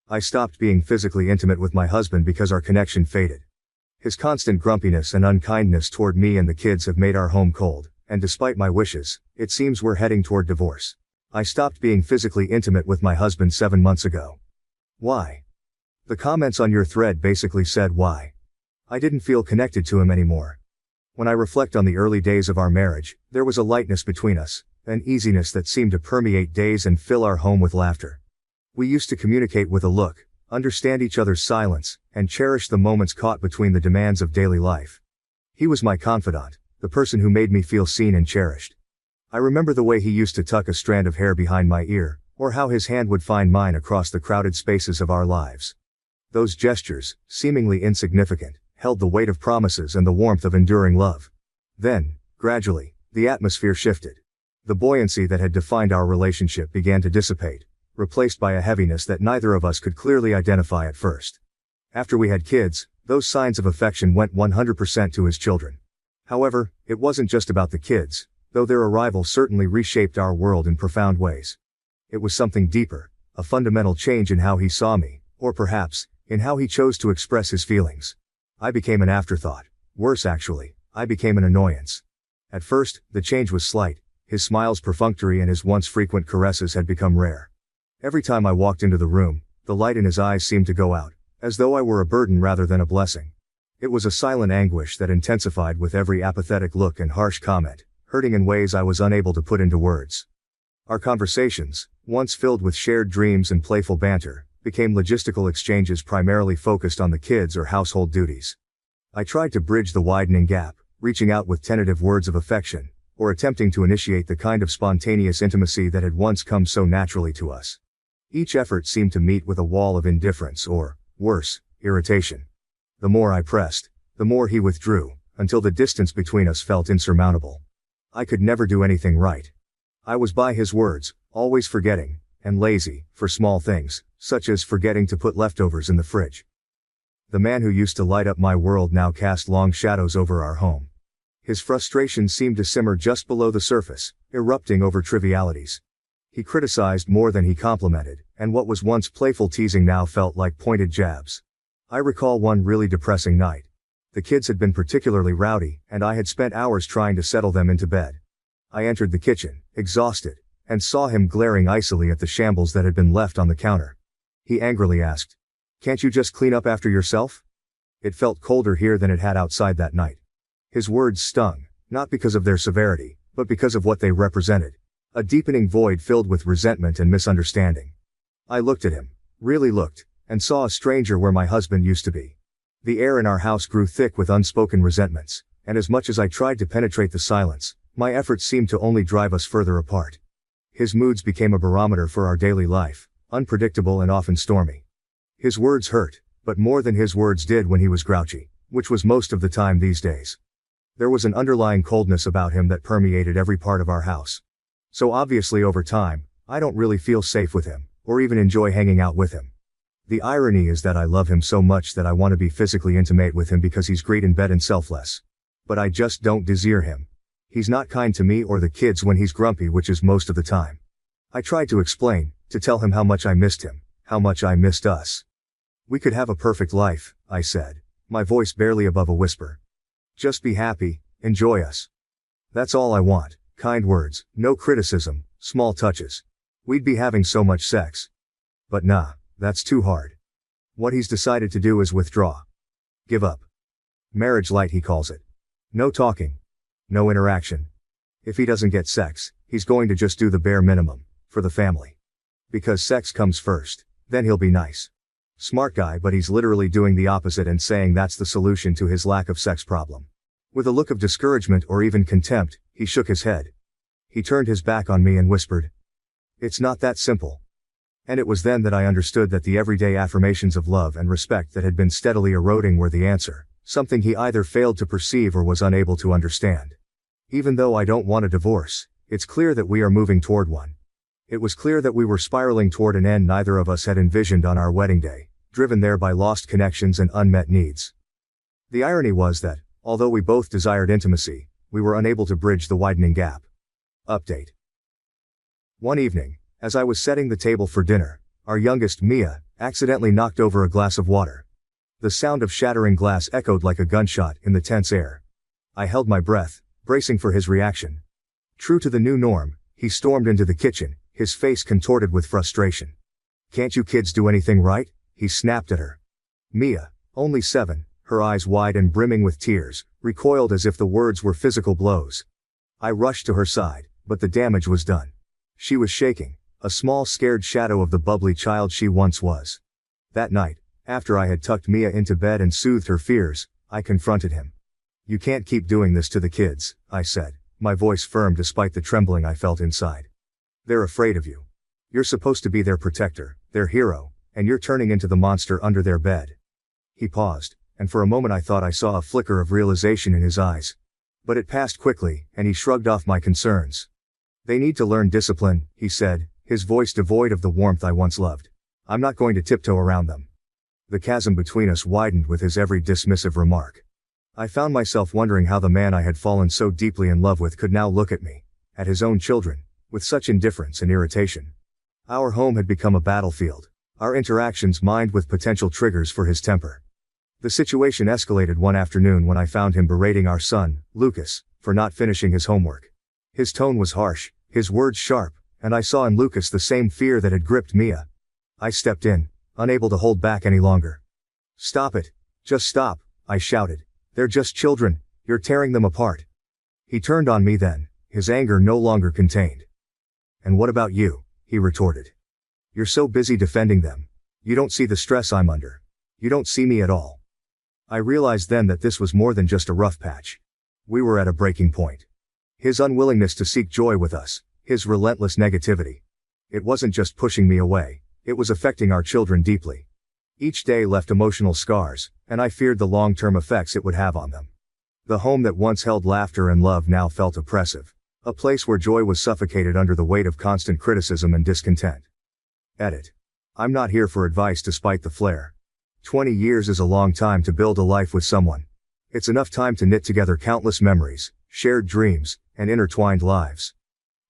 I stopped being physically intimate with my husband because our connection faded. His constant grumpiness and unkindness toward me and the kids have made our home cold, and despite my wishes, it seems we're heading toward divorce. I stopped being physically intimate with my husband 7 months ago. Why? The comments on your thread basically said why. I didn't feel connected to him anymore. When I reflect on the early days of our marriage, there was a lightness between us, an easiness that seemed to permeate days and fill our home with laughter. We used to communicate with a look, understand each other's silence, and cherish the moments caught between the demands of daily life. He was my confidant, the person who made me feel seen and cherished. I remember the way he used to tuck a strand of hair behind my ear, or how his hand would find mine across the crowded spaces of our lives. Those gestures, seemingly insignificant, held the weight of promises and the warmth of enduring love. Then, gradually, the atmosphere shifted. The buoyancy that had defined our relationship began to dissipate, replaced by a heaviness that neither of us could clearly identify at first. After we had kids, those signs of affection went 100% to his children. However, it wasn't just about the kids, though their arrival certainly reshaped our world in profound ways. It was something deeper, a fundamental change in how he saw me, or perhaps, in how he chose to express his feelings. I became an afterthought. Worse actually, I became an annoyance. At first, the change was slight. His smiles perfunctory and his once frequent caresses had become rare. Every time I walked into the room, the light in his eyes seemed to go out, as though I were a burden rather than a blessing. It was a silent anguish that intensified with every apathetic look and harsh comment, hurting in ways I was unable to put into words. Our conversations, once filled with shared dreams and playful banter, became logistical exchanges primarily focused on the kids or household duties. I tried to bridge the widening gap, reaching out with tentative words of affection, or attempting to initiate the kind of spontaneous intimacy that had once come so naturally to us. Each effort seemed to meet with a wall of indifference or, worse, irritation. The more I pressed, the more he withdrew, until the distance between us felt insurmountable. I could never do anything right. I was, by his words, always forgetting, and lazy, for small things, such as forgetting to put leftovers in the fridge. The man who used to light up my world now cast long shadows over our home. His frustration seemed to simmer just below the surface, erupting over trivialities. He criticized more than he complimented, and what was once playful teasing now felt like pointed jabs. I recall one really depressing night. The kids had been particularly rowdy, and I had spent hours trying to settle them into bed. I entered the kitchen, exhausted, and saw him glaring icily at the shambles that had been left on the counter. He angrily asked, "Can't you just clean up after yourself?" It felt colder here than it had outside that night. His words stung, not because of their severity, but because of what they represented. A deepening void filled with resentment and misunderstanding. I looked at him, really looked, and saw a stranger where my husband used to be. The air in our house grew thick with unspoken resentments, and as much as I tried to penetrate the silence, my efforts seemed to only drive us further apart. His moods became a barometer for our daily life, unpredictable and often stormy. His words hurt, but more than his words did when he was grouchy, which was most of the time these days. There was an underlying coldness about him that permeated every part of our house. So obviously over time, I don't really feel safe with him, or even enjoy hanging out with him. The irony is that I love him so much that I want to be physically intimate with him because he's great in bed and selfless. But I just don't desire him. He's not kind to me or the kids when he's grumpy, which is most of the time. I tried to explain, to tell him how much I missed him, how much I missed us. "We could have a perfect life," I said, my voice barely above a whisper. "Just be happy, enjoy us. That's all I want, kind words, no criticism, small touches. We'd be having so much sex. But nah, that's too hard. What he's decided to do is withdraw. Give up. Marriage light, he calls it. No talking. No interaction. If he doesn't get sex, he's going to just do the bare minimum, for the family. Because sex comes first, then he'll be nice. Smart guy, but he's literally doing the opposite and saying that's the solution to his lack of sex problem." With a look of discouragement or even contempt, he shook his head. He turned his back on me and whispered, "It's not that simple." And it was then that I understood that the everyday affirmations of love and respect that had been steadily eroding were the answer, something he either failed to perceive or was unable to understand. Even though I don't want a divorce, it's clear that we are moving toward one. It was clear that we were spiraling toward an end neither of us had envisioned on our wedding day, driven there by lost connections and unmet needs. The irony was that, although we both desired intimacy, we were unable to bridge the widening gap. Update. One evening, as I was setting the table for dinner, our youngest, Mia, accidentally knocked over a glass of water. The sound of shattering glass echoed like a gunshot in the tense air. I held my breath, bracing for his reaction. True to the new norm, he stormed into the kitchen, his face contorted with frustration. "Can't you kids do anything right?" he snapped at her. Mia, only 7, her eyes wide and brimming with tears, recoiled as if the words were physical blows. I rushed to her side, but the damage was done. She was shaking, a small scared shadow of the bubbly child she once was. That night, after I had tucked Mia into bed and soothed her fears, I confronted him. "You can't keep doing this to the kids," I said, my voice firm despite the trembling I felt inside. "They're afraid of you. You're supposed to be their protector, their hero, and you're turning into the monster under their bed." He paused, and for a moment I thought I saw a flicker of realization in his eyes. But it passed quickly, and he shrugged off my concerns. "They need to learn discipline," he said, his voice devoid of the warmth I once loved. "I'm not going to tiptoe around them." The chasm between us widened with his every dismissive remark. I found myself wondering how the man I had fallen so deeply in love with could now look at me, at his own children, with such indifference and irritation. Our home had become a battlefield, our interactions mined with potential triggers for his temper. The situation escalated one afternoon when I found him berating our son, Lucas, for not finishing his homework. His tone was harsh, his words sharp, and I saw in Lucas the same fear that had gripped Mia. I stepped in, unable to hold back any longer. "Stop it. Just stop," I shouted. "They're just children, you're tearing them apart." He turned on me then, his anger no longer contained. "And what about you?" he retorted. "You're so busy defending them. You don't see the stress I'm under. You don't see me at all." I realized then that this was more than just a rough patch. We were at a breaking point. His unwillingness to seek joy with us, his relentless negativity. It wasn't just pushing me away, it was affecting our children deeply. Each day left emotional scars, and I feared the long-term effects it would have on them. The home that once held laughter and love now felt oppressive, a place where joy was suffocated under the weight of constant criticism and discontent. Edit. I'm not here for advice despite the flair. 20 years is a long time to build a life with someone. It's enough time to knit together countless memories, shared dreams, and intertwined lives.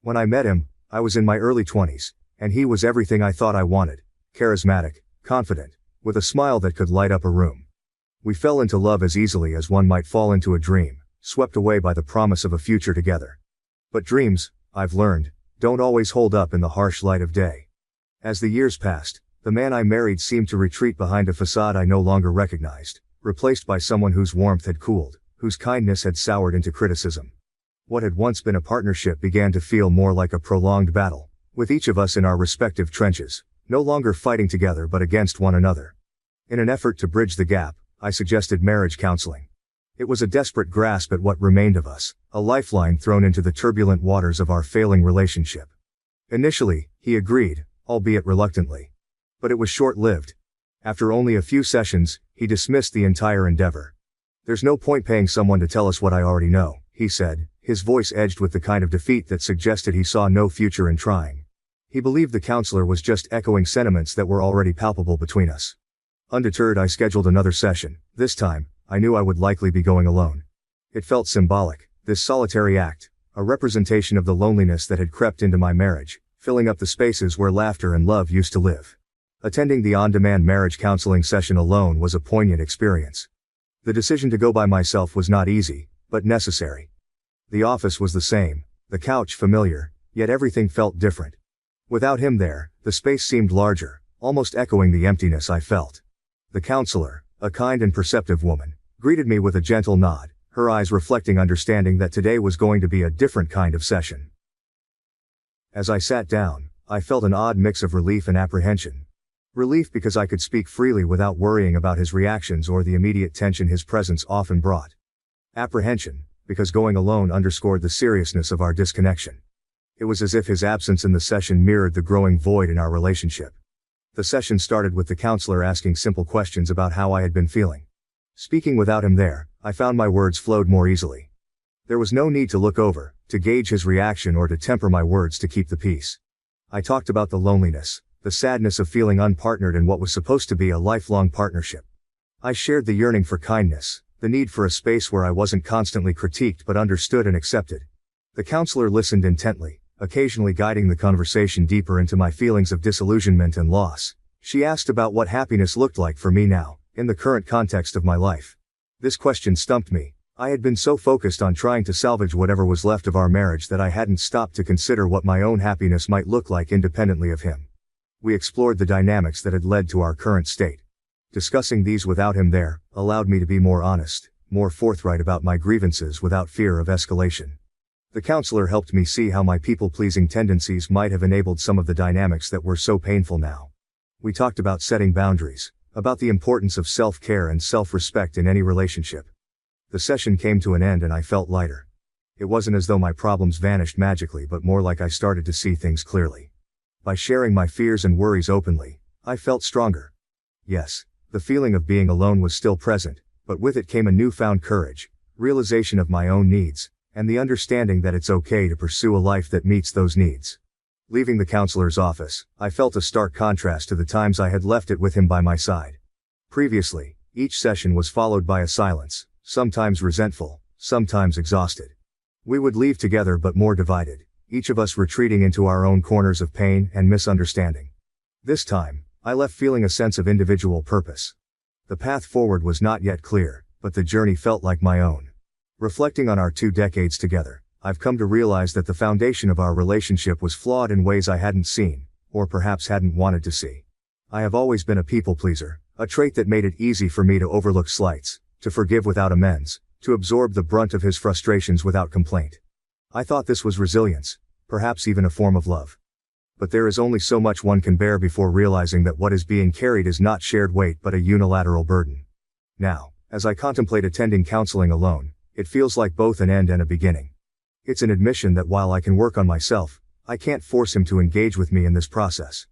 When I met him, I was in my early 20s, and he was everything I thought I wanted: charismatic, confident, with a smile that could light up a room. We fell into love as easily as one might fall into a dream, swept away by the promise of a future together. But dreams, I've learned, don't always hold up in the harsh light of day. As the years passed, the man I married seemed to retreat behind a facade I no longer recognized, replaced by someone whose warmth had cooled, whose kindness had soured into criticism. What had once been a partnership began to feel more like a prolonged battle, with each of us in our respective trenches, no longer fighting together but against one another. In an effort to bridge the gap, I suggested marriage counseling. It was a desperate grasp at what remained of us, a lifeline thrown into the turbulent waters of our failing relationship. Initially, he agreed, albeit reluctantly. But it was short-lived. After only a few sessions, he dismissed the entire endeavor. "There's no point paying someone to tell us what I already know," he said, his voice edged with the kind of defeat that suggested he saw no future in trying. He believed the counselor was just echoing sentiments that were already palpable between us. Undeterred, I scheduled another session. This time, I knew I would likely be going alone. It felt symbolic, this solitary act, a representation of the loneliness that had crept into my marriage, filling up the spaces where laughter and love used to live. Attending the on-demand marriage counseling session alone was a poignant experience. The decision to go by myself was not easy, but necessary. The office was the same, the couch familiar, yet everything felt different. Without him there, the space seemed larger, almost echoing the emptiness I felt. The counselor, a kind and perceptive woman, greeted me with a gentle nod, her eyes reflecting understanding that today was going to be a different kind of session. As I sat down, I felt an odd mix of relief and apprehension. Relief because I could speak freely without worrying about his reactions or the immediate tension his presence often brought. Apprehension, because going alone underscored the seriousness of our disconnection. It was as if his absence in the session mirrored the growing void in our relationship. The session started with the counselor asking simple questions about how I had been feeling. Speaking without him there, I found my words flowed more easily. There was no need to look over, to gauge his reaction or to temper my words to keep the peace. I talked about the loneliness, the sadness of feeling unpartnered in what was supposed to be a lifelong partnership. I shared the yearning for kindness, the need for a space where I wasn't constantly critiqued but understood and accepted. The counselor listened intently, occasionally guiding the conversation deeper into my feelings of disillusionment and loss. She asked about what happiness looked like for me now, in the current context of my life. This question stumped me. I had been so focused on trying to salvage whatever was left of our marriage that I hadn't stopped to consider what my own happiness might look like independently of him. We explored the dynamics that had led to our current state. Discussing these without him there allowed me to be more honest, more forthright about my grievances without fear of escalation. The counselor helped me see how my people-pleasing tendencies might have enabled some of the dynamics that were so painful now. We talked about setting boundaries, about the importance of self-care and self-respect in any relationship. The session came to an end and I felt lighter. It wasn't as though my problems vanished magically, but more like I started to see things clearly. By sharing my fears and worries openly, I felt stronger. Yes, the feeling of being alone was still present, but with it came a newfound courage, realization of my own needs, and the understanding that it's okay to pursue a life that meets those needs. Leaving the counselor's office, I felt a stark contrast to the times I had left it with him by my side. Previously, each session was followed by a silence, sometimes resentful, sometimes exhausted. We would leave together but more divided, each of us retreating into our own corners of pain and misunderstanding. This time, I left feeling a sense of individual purpose. The path forward was not yet clear, but the journey felt like my own. Reflecting on our 2 decades together, I've come to realize that the foundation of our relationship was flawed in ways I hadn't seen, or perhaps hadn't wanted to see. I have always been a people pleaser, a trait that made it easy for me to overlook slights, to forgive without amends, to absorb the brunt of his frustrations without complaint. I thought this was resilience, perhaps even a form of love. But there is only so much one can bear before realizing that what is being carried is not shared weight but a unilateral burden. Now, as I contemplate attending counseling alone, it feels like both an end and a beginning. It's an admission that while I can work on myself, I can't force him to engage with me in this process.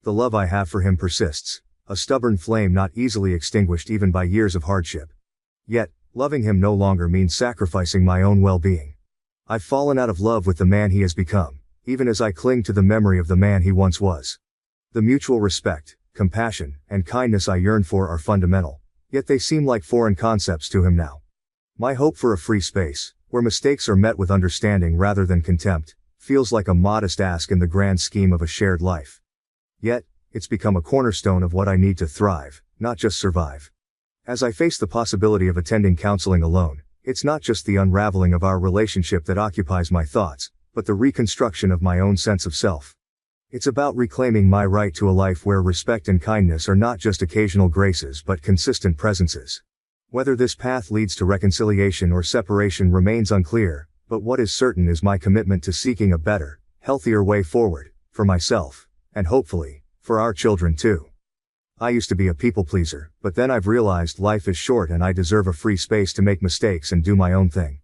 The love I have for him persists, a stubborn flame not easily extinguished even by years of hardship. Yet, loving him no longer means sacrificing my own well-being. I've fallen out of love with the man he has become, even as I cling to the memory of the man he once was. The mutual respect, compassion, and kindness I yearn for are fundamental, yet they seem like foreign concepts to him now. My hope for a free space, where mistakes are met with understanding rather than contempt, feels like a modest ask in the grand scheme of a shared life. Yet, it's become a cornerstone of what I need to thrive, not just survive. As I face the possibility of attending counseling alone, it's not just the unraveling of our relationship that occupies my thoughts, but the reconstruction of my own sense of self. It's about reclaiming my right to a life where respect and kindness are not just occasional graces but consistent presences. Whether this path leads to reconciliation or separation remains unclear, but what is certain is my commitment to seeking a better, healthier way forward, for myself, and hopefully, for our children too. I used to be a people pleaser, but then I've realized life is short and I deserve a free space to make mistakes and do my own thing.